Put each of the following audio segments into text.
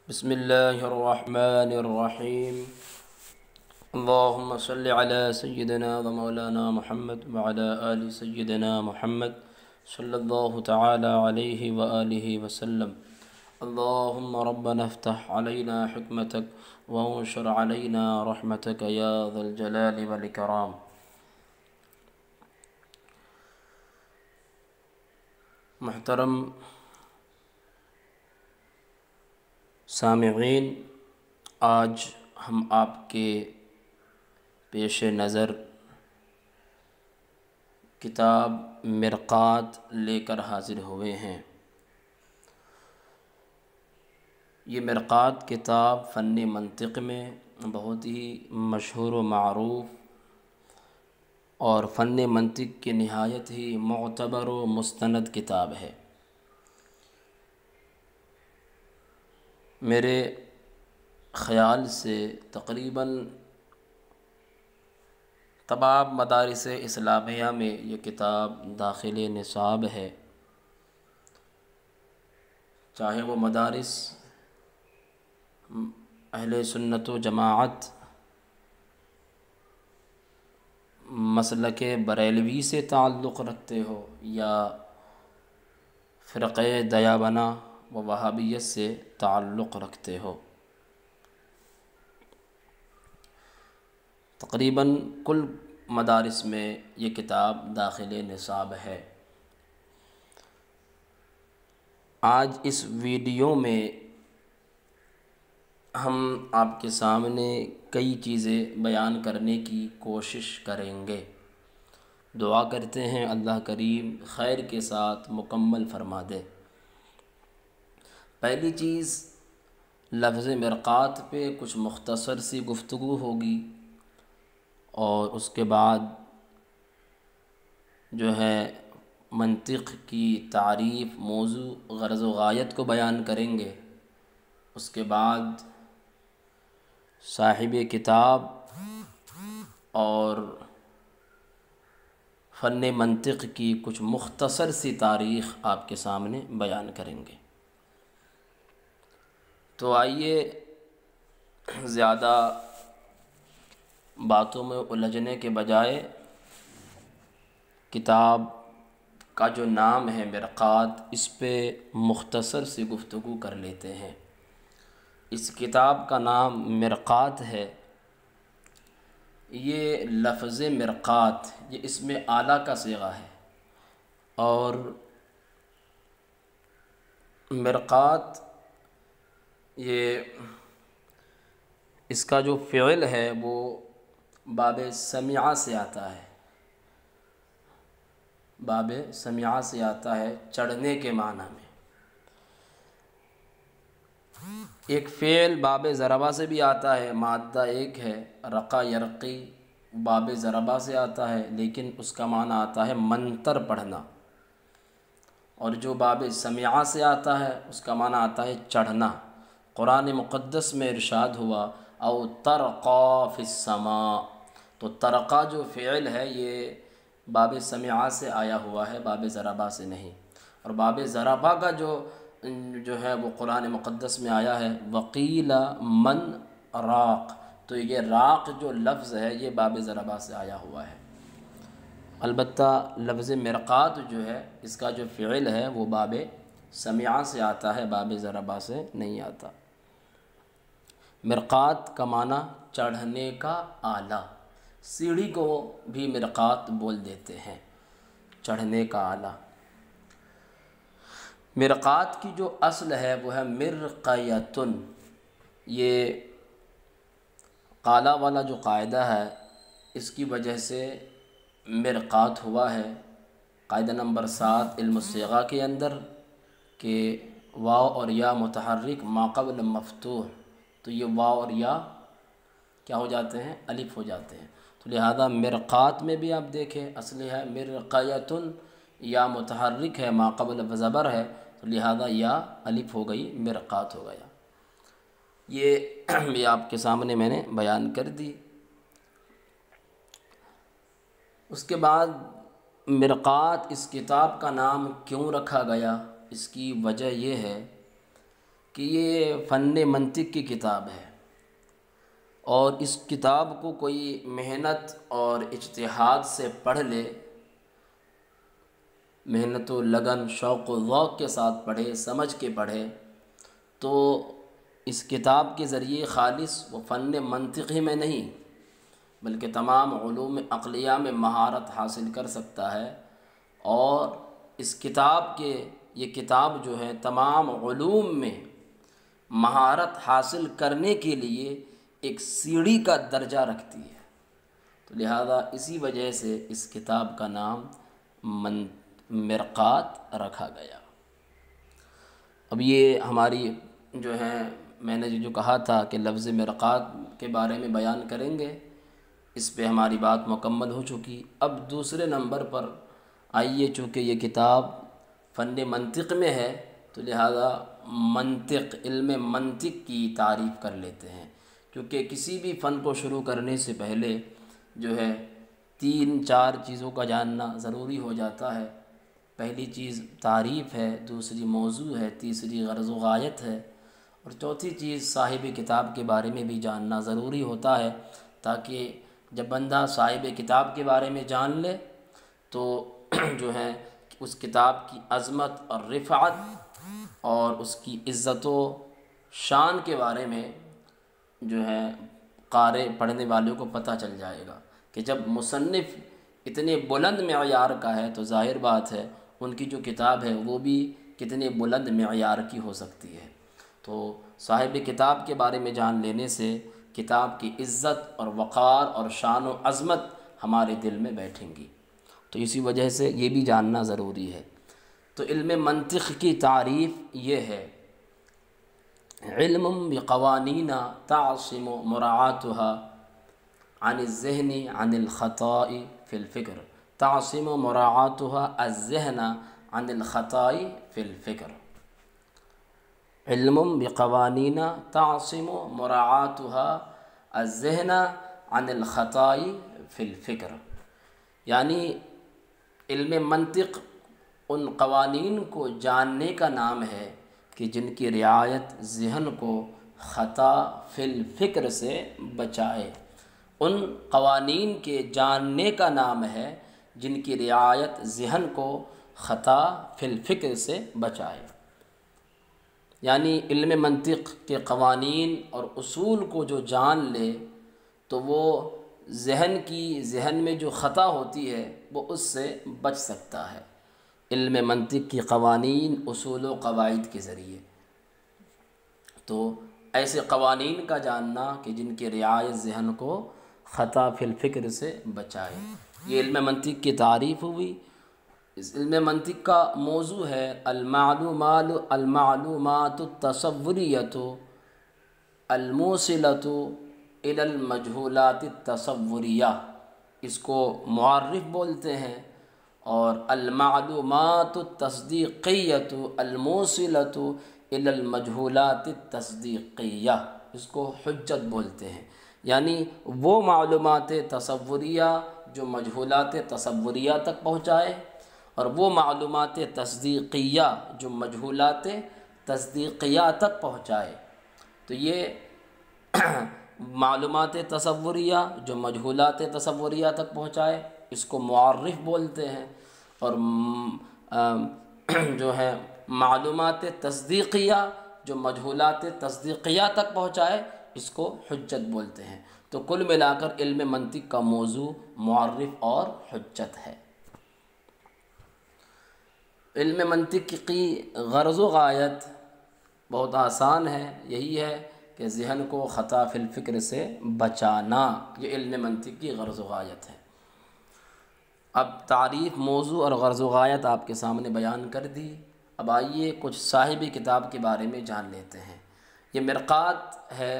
بسم الله الرحمن الرحيم. اللهم صل على سيدنا ومولانا محمد وعلى آل سيدنا محمد صلى الله تعالى عليه وآله وسلم. اللهم ربنا افتح علينا حكمتك وانشر علينا رحمتك يا ذا الجلال والإكرام. محترم سامعین، آج ہم آپ کے پیش نظر کتاب مرقات لے کر حاضر ہوئے ہیں۔ یہ مرقات کتاب فن منطق میں بہت ہی مشہور و معروف اور فن منطق کی نہایت ہی معتبر و مستند کتاب ہے۔ میرے خیال سے تقریباً تمام مدارس اسلامیہ میں یہ کتاب داخل نصاب ہے، چاہے وہ مدارس اہل سنت و جماعت مسلک بریلوی سے تعلق رکھتے ہو یا فرقہ دیابنہ و وہابیت سے تعلق رکھتے ہو۔ تقریباً کل مدارس میں یہ کتاب داخل نصاب ہے۔ آج اس ویڈیو میں ہم آپ کے سامنے کئی چیزیں بیان کرنے کی کوشش کریں گے۔ دعا کرتے ہیں اللہ کریم خیر کے ساتھ مکمل فرما دے۔ پہلی چیز، لفظ مرقات پہ کچھ مختصر سی گفتگو ہوگی، اور اس کے بعد جو ہے منطق کی تعریف، موضوع، غرض و غایت کو بیان کریں گے۔ اس کے بعد صاحب کتاب اور فن منطق کی کچھ مختصر سی تاریخ آپ کے سامنے بیان کریں گے۔ تو آئیے زیادہ باتوں میں الجھنے کے بجائے کتاب کا جو نام ہے مرقات، اس پہ مختصر سی گفتگو کر لیتے ہیں۔ اس کتاب کا نام مرقات ہے۔ یہ لفظ مرقات یہ اسم اعلیٰ کا صیغہ ہے، اور مرقات یہ اس کا جو فعل ہے وہ باب سمع سے آتا ہے۔ باب سمع سے آتا ہے، چڑھنے کے معنی میں۔ ایک فعل باب ضربہ سے بھی آتا ہے، مادہ ایک ہے، رقا یرقی، باب ضربہ سے آتا ہے، لیکن اس کا معنی آتا ہے منتر پڑھنا۔ اور جو باب سمع سے آتا ہے اس کا معنی آتا ہے چڑھنا۔ قرآن مقدس میں ارشاد ہوا او ترقا فی السماء، تو ترقا جو فعل ہے یہ باب سمع سے آیا ہوا ہے، باب ضربہ سے نہیں۔ اور باب ضربہ کا جو ہے وہ قرآن مقدس میں آیا ہے وقیل من راق، تو یہ راق جو لفظ ہے یہ باب ضربہ سے آیا ہوا ہے۔ البتہ لفظ مرقات جو ہے اس کا جو فعل ہے وہ باب سمع سے آتا ہے، باب ضربہ سے نہیں آتا۔ مرقات کا معنی چڑھنے کا آلہ، سیڑھی کو بھی مرقات بول دیتے ہیں، چڑھنے کا آلہ۔ مرقات کی جو اصل ہے وہ ہے مرقیتن۔ یہ قالا والا جو قاعدہ ہے اس کی وجہ سے مرقات ہوا ہے۔ قاعدہ نمبر 7 علم الصیغہ کے اندر کہ واو اور یا متحرک ما قبل مفتوح، تو یہ واو اور یا کیا ہو جاتے ہیں؟ الف ہو جاتے ہیں۔ تو لہذا مرقات میں بھی آپ دیکھیں اصل ہے مرقیتن، یا متحرک ہے ما قبل زبر ہے، تو لہذا یا الف ہو گئی، مرقات ہو گیا۔ یہ آپ کے سامنے میں نے بیان کر دی۔ اس کے بعد مرقات اس کتاب کا نام کیوں رکھا گیا؟ اس کی وجہ یہ ہے کہ یہ فن منطق کی کتاب ہے، اور اس کتاب کو کوئی محنت اور اجتہاد سے پڑھ لے، محنت و لگن، شوق و ذوق کے ساتھ پڑھے، سمجھ کے پڑھے، تو اس کتاب کے ذریعے خالص وہ فن منطق ہی میں نہیں بلکہ تمام علوم عقلیہ میں مہارت حاصل کر سکتا ہے۔ اور اس کتاب کے یہ کتاب جو ہے تمام علوم میں مہارت حاصل کرنے کے لیے ایک سیڑھی کا درجہ رکھتی ہے، تو لہذا اسی وجہ سے اس کتاب کا نام مرقات رکھا گیا۔ اب یہ ہماری جو ہے، میں نے جو کہا تھا کہ لفظ مرقات کے بارے میں بیان کریں گے، اس پہ ہماری بات مکمل ہو چکی۔ اب دوسرے نمبر پر آئیے، چونکہ یہ کتاب فن منطق میں ہے تو لہذا منطق، علم منطق کی تعریف کر لیتے ہیں، کیونکہ کسی بھی فن کو شروع کرنے سے پہلے جو ہے 3-4 چیزوں کا جاننا ضروری ہو جاتا ہے۔ پہلی چیز تعریف ہے، دوسری موضوع ہے، تیسری غرض و غایت ہے، اور چوتھی چیز صاحب کتاب کے بارے میں بھی جاننا ضروری ہوتا ہے، تاکہ جب بندہ صاحب کتاب کے بارے میں جان لے تو جو ہے اس کتاب کی عظمت اور رفعت اور اس کی عزت و شان کے بارے میں جو ہے قارئ پڑھنے والوں کو پتہ چل جائے گا کہ جب مصنف اتنے بلند معیار کا ہے تو ظاہر بات ہے ان کی جو کتاب ہے وہ بھی کتنے بلند معیار کی ہو سکتی ہے۔ تو صاحب کتاب کے بارے میں جان لینے سے کتاب کی عزت اور وقار اور شان و عظمت ہمارے دل میں بیٹھیں گی، تو اسی وجہ سے یہ بھی جاننا ضروری ہے۔ تو علم منطق کی تعریف یہ ہے: علم بقوانین تعصم مراعاتها عن الذہن عن الخطاء فی الفکر، تعصم مراعاتها الذہن عن الخطاء فی الفکر۔ علم بقوانین تعصم مراعاتها الذہن عن الخطاء فی الفکر، یعنی علم منطق ان قوانین کو جاننے کا نام ہے کہ جن کی رعایت ذہن کو خطا فی الفکر سے بچائے۔ ان قوانین کے جاننے کا نام ہے جن کی رعایت ذہن کو خطا فی الفکر سے بچائے، یعنی علم منطق کے قوانین اور اصول کو جو جان لے تو وہ ذہن میں جو خطا ہوتی ہے وہ اس سے بچ سکتا ہے، علم منطق کی قوانین، اصول و قواعد کے ذریعے۔ تو ایسے قوانین کا جاننا کہ جن کی رعایت ذہن کو خطا فی الفکر سے بچائے، یہ علم منطق کی تعریف ہوئی۔ اس علم منطق کا موضوع ہے المعلومات التصوریۃ الموصلۃ الی المجہولات التصوریہ، اس کو معرف بولتے ہیں، اور المعلومات التصدیقیۃ الموصلۃ الی المجہولات التصدیقیہ، اس کو حجت بولتے ہیں، یعنی وہ معلومات تصوریہ جو مجہولات تصوریہ تک پہنچائے، اور وہ معلومات تصدیقیہ جو مجہولات تصدیقیہ تک پہنچائے۔ تو یہ معلومات تصوریہ جو مجہولات تصوریہ تک پہنچائے اس کو معرف بولتے ہیں، اور جو ہے معلومات تصدیقیہ جو مجہولات تصدیقیہ تک پہنچائے اس کو حجت بولتے ہیں۔ تو کل ملا کر علم منطق کا موضوع معرف اور حجت ہے۔ علم منطق کی غرض و غایت بہت آسان ہے، یہی ہے کہ ذہن کو خطا فی الفکر سے بچانا، یہ علم منطق کی غرض و غایت ہے۔ اب تعریف، موضوع اور غرض و غایت آپ کے سامنے بیان کر دی، اب آئیے کچھ صاحب کتاب کے بارے میں جان لیتے ہیں۔ یہ مرقات ہے،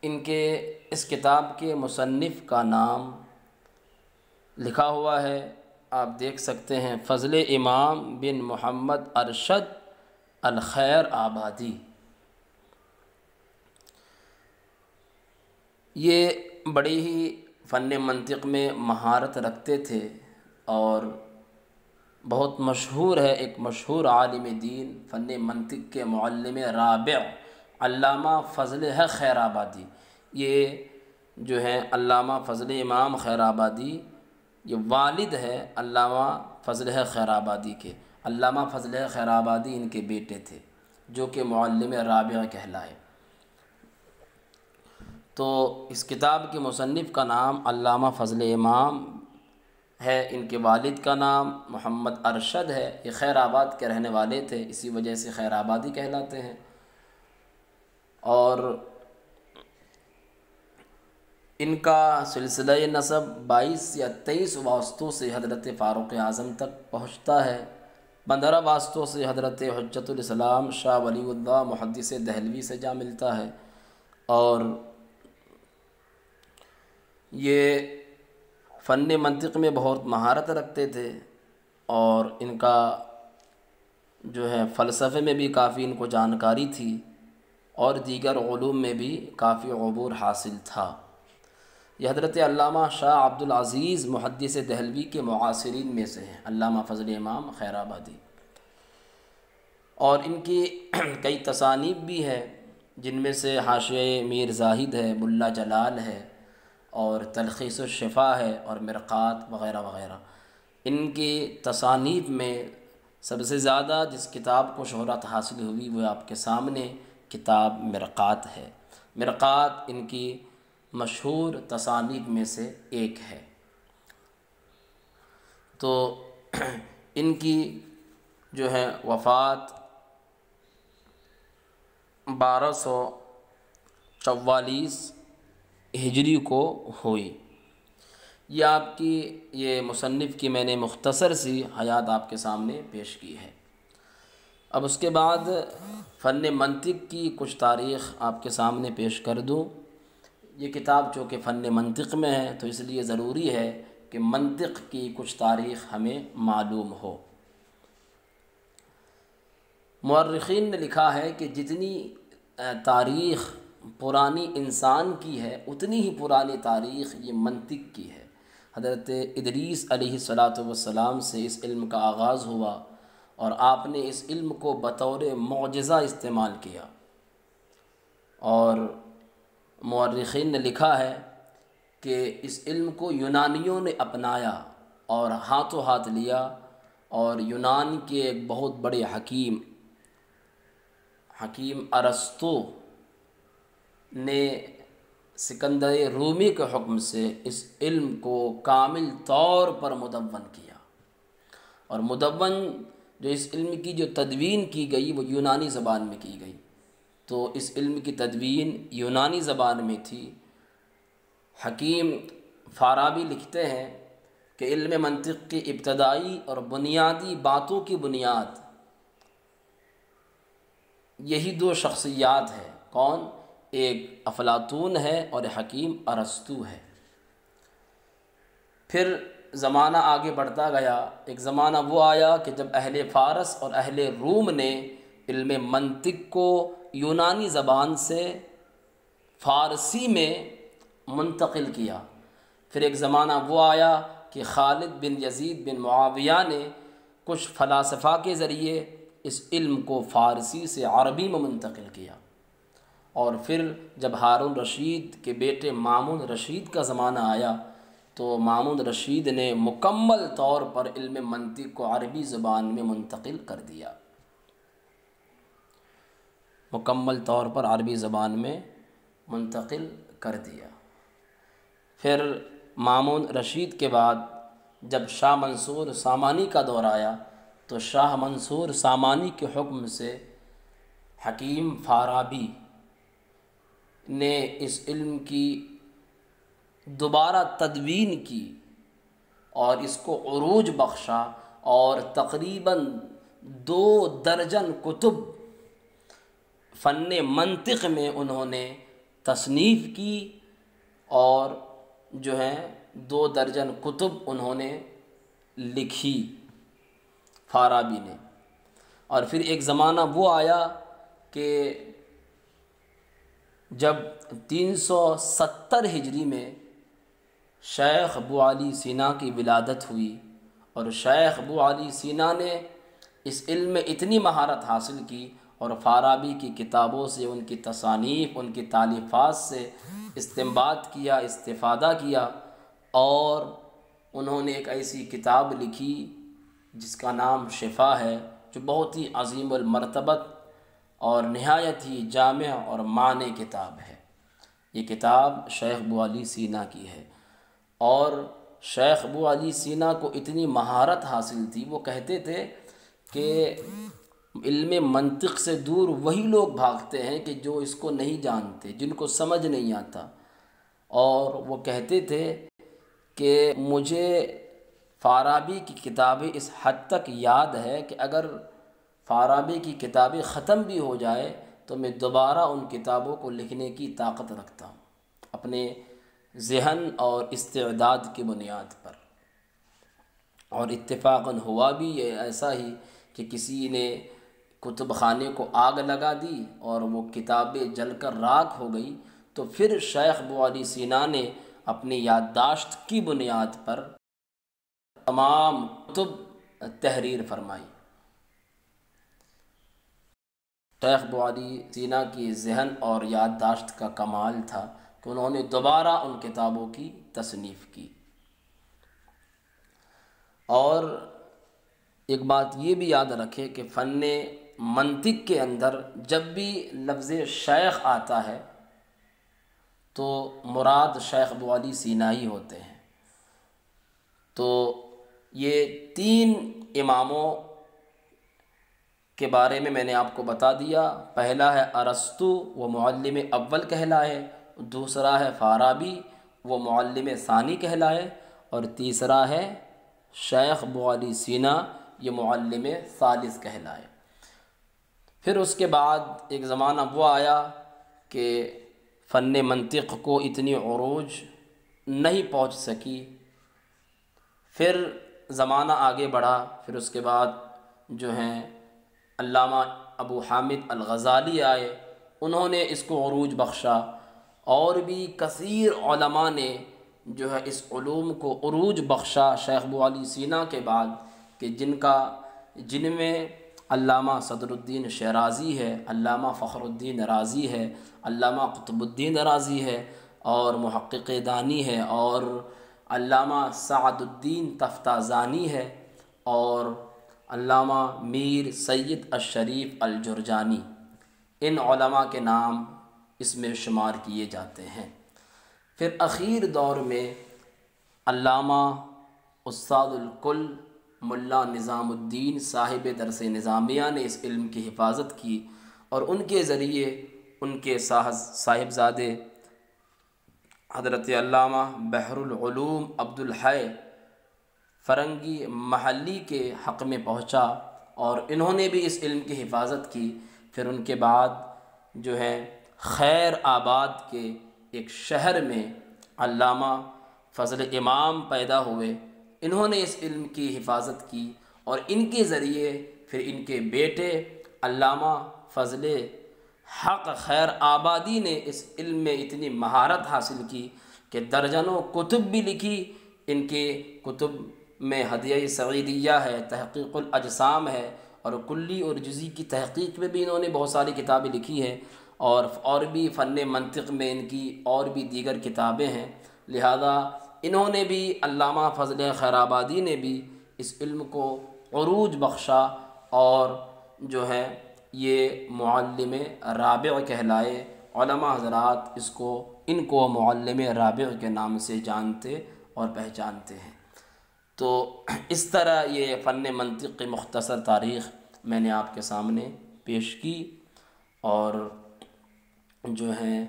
اس کتاب کے مصنف کا نام لکھا ہوا ہے، آپ دیکھ سکتے ہیں، فضل امام بن محمد ارشد الخیر آبادی۔ یہ بڑی ہی فن منطق میں مہارت رکھتے تھے اور بہت مشہور ہے، ایک مشہور عالم دین فن منطق کے معلم رابع علامہ فضل ہے خیر آبادی۔ یہ جو ہے علامہ فضل امام خیر آبادی، یہ والد ہے علامہ فضل ہے خیر آبادی کے۔ علامہ فضل ہے خیر آبادی ان کے بیٹے تھے جو کہ معلم رابع کہلائے۔ تو اس کتاب کے مصنف کا نام علامہ فضل امام ہے، ان کے والد کا نام محمد ارشد ہے، یہ خیر آباد کے رہنے والے تھے، اسی وجہ سے خیر آبادی کہلاتے ہیں۔ اور ان کا سلسلہ نسب 22 یا 23 واسطوں سے حضرت فاروق اعظم تک پہنچتا ہے، 15 واسطوں سے حضرت حجت الاسلام شاہ ولی اللہ محدث دہلوی سے جا ملتا ہے۔ اور یہ فن منطق میں بہت مہارت رکھتے تھے، اور ان کا جو ہے فلسفے میں بھی کافی ان کو جانکاری تھی، اور دیگر علوم میں بھی کافی عبور حاصل تھا۔ یہ حضرت علامہ شاہ عبد العزیز محدث دہلوی کے معاصرین میں سے ہیں، علامہ فضل امام خیر آبادی۔ اور ان کی کئی تصانیف بھی ہے، جن میں سے حاشیۂ میر زاہد ہے، ملا جلال ہے، اور تلخیص الشفا ہے، اور مرقات وغیرہ وغیرہ۔ ان کی تصانیف میں سب سے زیادہ جس کتاب کو شہرت حاصل ہوئی وہ آپ کے سامنے کتاب مرقات ہے۔ مرقات ان کی مشہور تصانیف میں سے ایک ہے۔ تو ان کی جو ہے وفات 1244 ہجری کو ہوئی۔ یہ آپ کی یہ مصنف کی میں نے مختصر سی حیات آپ کے سامنے پیش کی ہے۔ اب اس کے بعد فن منطق کی کچھ تاریخ آپ کے سامنے پیش کر دوں۔ یہ کتاب چونکہ فن منطق میں ہے تو اس لیے ضروری ہے کہ منطق کی کچھ تاریخ ہمیں معلوم ہو۔ مورخین نے لکھا ہے کہ جتنی تاریخ پرانی انسان کی ہے اتنی ہی پرانی تاریخ یہ منطق کی ہے۔ حضرت ادریس علیہ السلام سے اس علم کا آغاز ہوا، اور آپ نے اس علم کو بطور معجزہ استعمال کیا۔ اور مورخین نے لکھا ہے کہ اس علم کو یونانیوں نے اپنایا اور ہاتھوں ہاتھ لیا، اور یونان کے ایک بہت بڑے حکیم ارسطو نے سکندر رومی کے حکم سے اس علم کو کامل طور پر مدون کیا۔ اور مدون جو اس علم کی جو تدوین کی گئی وہ یونانی زبان میں کی گئی، تو اس علم کی تدوین یونانی زبان میں تھی۔ حکیم فارابی لکھتے ہیں کہ علم منطق کی ابتدائی اور بنیادی باتوں کی بنیاد یہی دو شخصیات ہیں۔ کون؟ ایک افلاطون ہے اور حکیم ارسطو ہے۔ پھر زمانہ آگے بڑھتا گیا، ایک زمانہ وہ آیا کہ جب اہل فارس اور اہل روم نے علم منطق کو یونانی زبان سے فارسی میں منتقل کیا۔ پھر ایک زمانہ وہ آیا کہ خالد بن یزید بن معاویہ نے کچھ فلاسفہ کے ذریعے اس علم کو فارسی سے عربی میں منتقل کیا۔ اور پھر جب ہارون رشید کے بیٹے مامون رشید کا زمانہ آیا تو مامون رشید نے مکمل طور پر علم منطق کو عربی زبان میں منتقل کر دیا، مکمل طور پر عربی زبان میں منتقل کر دیا۔ پھر مامون رشید کے بعد جب شاہ منصور سامانی کا دور آیا تو شاہ منصور سامانی کے حکم سے حکیم فارابی نے اس علم کی دوبارہ تدوین کی اور اس کو عروج بخشا، اور تقریباً 2 درجن کتب فن منطق میں انہوں نے تصنیف کی، اور جو ہے 2 درجن کتب انہوں نے لکھی فارابی نے۔ اور پھر ایک زمانہ وہ آیا کہ جب 370 ہجری میں شیخ ابو علی سینا کی ولادت ہوئی، اور شیخ ابو علی سینا نے اس علم میں اتنی مہارت حاصل کی اور فارابی کی کتابوں سے، ان کی تصانیف، ان کی تالیفات سے استنباط کیا، استفادہ کیا، اور انہوں نے ایک ایسی کتاب لکھی جس کا نام شفا ہے، جو بہت ہی عظیم المرتبت اور نہایت ہی جامع اور معنی کتاب ہے۔ یہ کتاب شیخ ابو علی سینا کی ہے، اور شیخ ابو علی سینا کو اتنی مہارت حاصل تھی، وہ کہتے تھے کہ علم منطق سے دور وہی لوگ بھاگتے ہیں کہ جو اس کو نہیں جانتے، جن کو سمجھ نہیں آتا۔ اور وہ کہتے تھے کہ مجھے فارابی کی کتابیں اس حد تک یاد ہے کہ اگر فارابی کی کتابیں ختم بھی ہو جائے تو میں دوبارہ ان کتابوں کو لکھنے کی طاقت رکھتا ہوں، اپنے ذہن اور استعداد کی بنیاد پر۔ اور اتفاقاً ہوا بھی یہ ایسا ہی کہ کسی نے کتب خانے کو آگ لگا دی اور وہ کتابیں جل کر راکھ ہو گئی، تو پھر شیخ ابو علی سینا نے اپنی یادداشت کی بنیاد پر تمام کتب تحریر فرمائی۔ شیخ ابو علی سینا کی ذہن اور یادداشت کا کمال تھا کہ انہوں نے دوبارہ ان کتابوں کی تصنیف کی۔ اور ایک بات یہ بھی یاد رکھے کہ فن منطق کے اندر جب بھی لفظ شیخ آتا ہے تو مراد شیخ ابو علی سینا ہی ہوتے ہیں۔ تو یہ 3 اماموں کے بارے میں نے آپ کو بتا دیا۔ پہلا ہے ارسطو، وہ معلم اول کہلائے، دوسرا ہے فارابی، وہ معلم ثانی کہلائے، اور تیسرا ہے شیخ ابو علی سینا، یہ معلم ثالث کہلائے۔ پھر اس کے بعد ایک زمانہ وہ آیا کہ فن منطق کو اتنی عروج نہیں پہنچ سکی، پھر زمانہ آگے بڑھا، پھر اس کے بعد جو ہیں علامہ ابو حامد الغزالی آئے، انہوں نے اس کو عروج بخشا، اور بھی کثیر علماء نے جو ہے اس علوم کو عروج بخشا شیخ ابو علی سینا کے بعد، کہ جن میں علامہ صدر الدین شیرازی ہے، علامہ فخر الدین رازی ہے، علامہ قطب الدین رازی ہے، اور محقق دانی ہے، اور علامہ سعد الدین تفتازانی ہے، اور علامہ میر سید الشریف الجرجانی۔ ان علماء کے نام اس میں شمار کیے جاتے ہیں۔ پھر اخیر دور میں علامہ استاد الکل ملا نظام الدین صاحب درس نظامیہ نے اس علم کی حفاظت کی، اور ان کے ذریعے ان کے صاحبزادے حضرت علامہ بحر العلوم عبد الحی فرنگی محلی کے حق میں پہنچا، اور انہوں نے بھی اس علم کی حفاظت کی۔ پھر ان کے بعد جو ہے خیر آباد کے ایک شہر میں علامہ فضل امام پیدا ہوئے، انہوں نے اس علم کی حفاظت کی، اور ان کے ذریعے پھر ان کے بیٹے علامہ فضل حق خیر آبادی نے اس علم میں اتنی مہارت حاصل کی کہ درجنوں کتب بھی لکھی۔ ان کے کتب میں ہدیہ سعیدیہ ہے، تحقیق الاجسام ہے، اور کلی اور جزی کی تحقیق میں بھی انہوں نے بہت ساری کتابیں لکھی ہیں، اور بھی فن منطق میں ان کی اور بھی دیگر کتابیں ہیں۔ لہذا انہوں نے بھی، علامہ فضل خیر آبادی نے بھی اس علم کو عروج بخشا، اور جو ہے یہ معلم رابع کہلائے۔ علماء حضرات ان کو معلم رابع کے نام سے جانتے اور پہچانتے ہیں۔ تو اس طرح یہ فن منطق کی مختصر تاریخ میں نے آپ کے سامنے پیش کی، اور جو ہے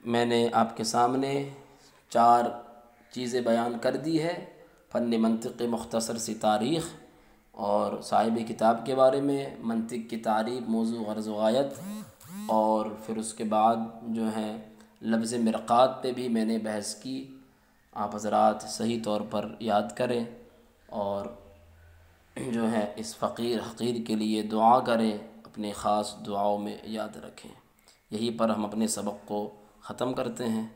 میں نے آپ کے سامنے 4 چیزیں بیان کر دی ہے: فن منطق کی مختصر سی تاریخ، اور صاحب کتاب کے بارے میں، منطق کی تعریف، موضوع، غرض و غایت، اور پھر اس کے بعد جو ہے لفظ مرقات پہ بھی میں نے بحث کی۔ آپ حضرات صحیح طور پر یاد کریں، اور جو ہے اس فقیر حقیر کے لیے دعا کریں، اپنے خاص دعاؤں میں یاد رکھیں۔ یہیں پر ہم اپنے سبق کو ختم کرتے ہیں۔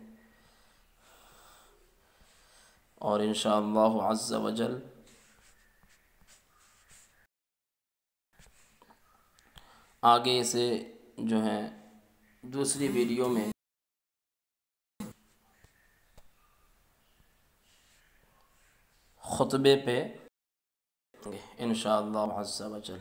اور انشاءاللہ عز و جل آگے سے جو ہے دوسری ویڈیو میں خطبے پہ انشاءاللہ عز و جل۔